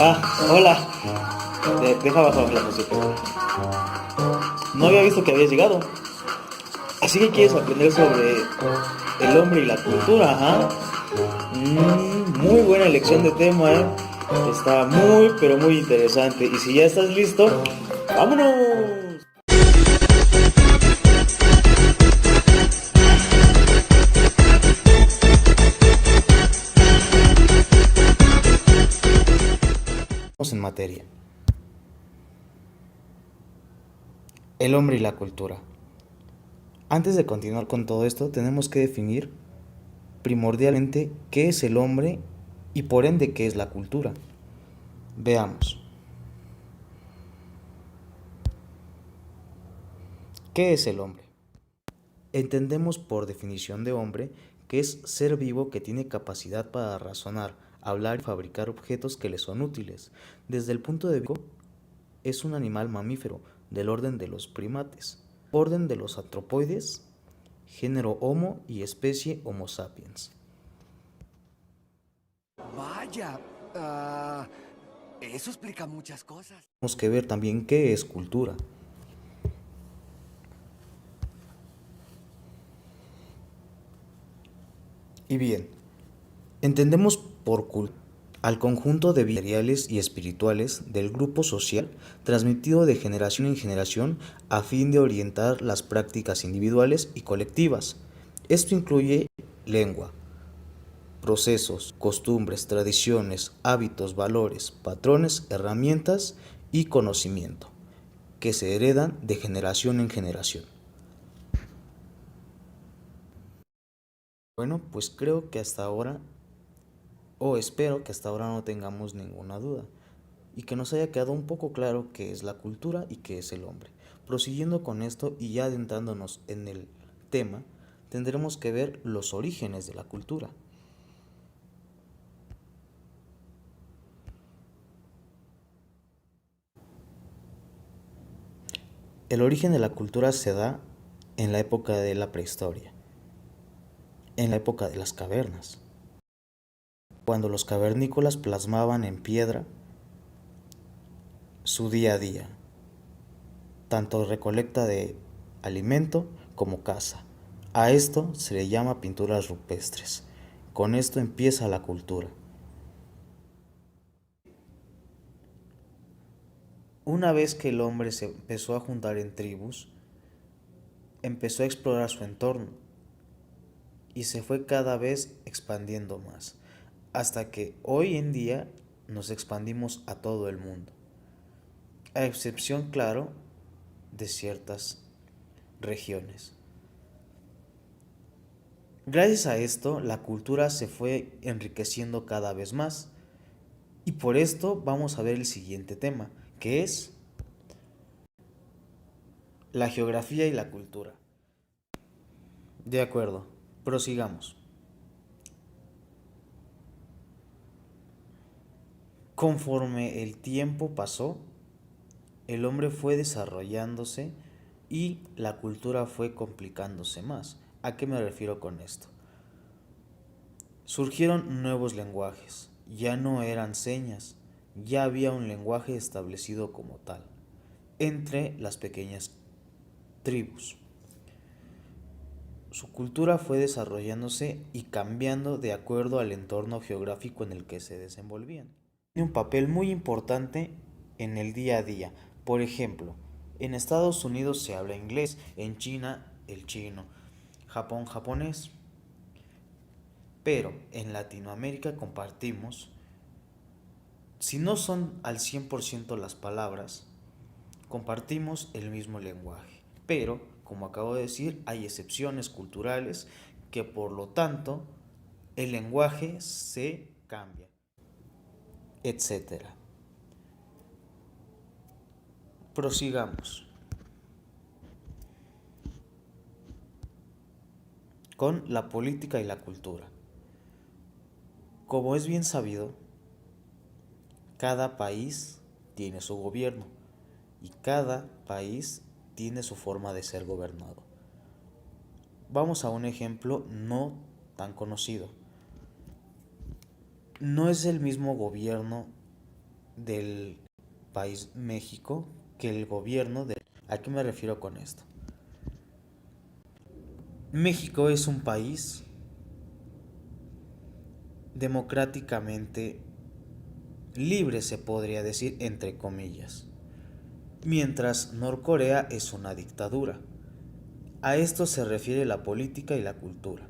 Hola. Deja bajar la música. No había visto que habías llegado. Así que quieres aprender sobre el hombre y la cultura, ¿ah? Muy buena elección de tema, ¿eh? Está muy, pero muy interesante. Y si ya estás listo, ¡vámonos! Vamos en materia. El hombre y la cultura. Antes de continuar con todo esto, tenemos que definir primordialmente qué es el hombre y por ende qué es la cultura. Veamos. ¿Qué es el hombre? Entendemos por definición de hombre que es ser vivo que tiene capacidad para razonar, hablar y fabricar objetos que le son útiles. Desde el punto de vista es un animal mamífero del orden de los primates, orden de los antropoides, género Homo y especie Homo sapiens. Vaya, eso explica muchas cosas. Tenemos que ver también qué es cultura. Y bien, entendemos por cultura al conjunto de bienes materiales y espirituales del grupo social transmitido de generación en generación a fin de orientar las prácticas individuales y colectivas. Esto incluye lengua, procesos, costumbres, tradiciones, hábitos, valores, patrones, herramientas y conocimiento que se heredan de generación en generación. Bueno, pues creo que hasta ahora, o espero que hasta ahora no tengamos ninguna duda, y que nos haya quedado un poco claro qué es la cultura y qué es el hombre. Prosiguiendo con esto y ya adentrándonos en el tema, tendremos que ver los orígenes de la cultura. El origen de la cultura se da en la época de la prehistoria, en la época de las cavernas, cuando los cavernícolas plasmaban en piedra su día a día, tanto recolecta de alimento como caza. A esto se le llama pinturas rupestres. Con esto empieza la cultura. Una vez que el hombre se empezó a juntar en tribus, empezó a explorar su entorno y se fue cada vez expandiendo más, hasta que hoy en día nos expandimos a todo el mundo, a excepción, claro, de ciertas regiones. Gracias a esto, la cultura se fue enriqueciendo cada vez más y por esto vamos a ver el siguiente tema, que es la geografía y la cultura. De acuerdo, prosigamos. Conforme el tiempo pasó, el hombre fue desarrollándose y la cultura fue complicándose más. ¿A qué me refiero con esto? Surgieron nuevos lenguajes, ya no eran señas, ya había un lenguaje establecido como tal, entre las pequeñas tribus. Su cultura fue desarrollándose y cambiando de acuerdo al entorno geográfico en el que se desenvolvían. Tiene un papel muy importante en el día a día. Por ejemplo, en Estados Unidos se habla inglés, en China el chino, Japón japonés, pero en Latinoamérica compartimos, si no son al 100% las palabras, compartimos el mismo lenguaje. Pero, como acabo de decir, hay excepciones culturales que por lo tanto el lenguaje se cambia, etcétera. Prosigamos con la política y la cultura. Como es bien sabido, cada país tiene su gobierno y cada país tiene su forma de ser gobernado. Vamos a un ejemplo no tan conocido. No es el mismo gobierno del país México que el gobierno de... ¿A qué me refiero con esto? México es un país democráticamente libre, se podría decir, entre comillas, mientras Norcorea es una dictadura. A esto se refiere la política y la cultura.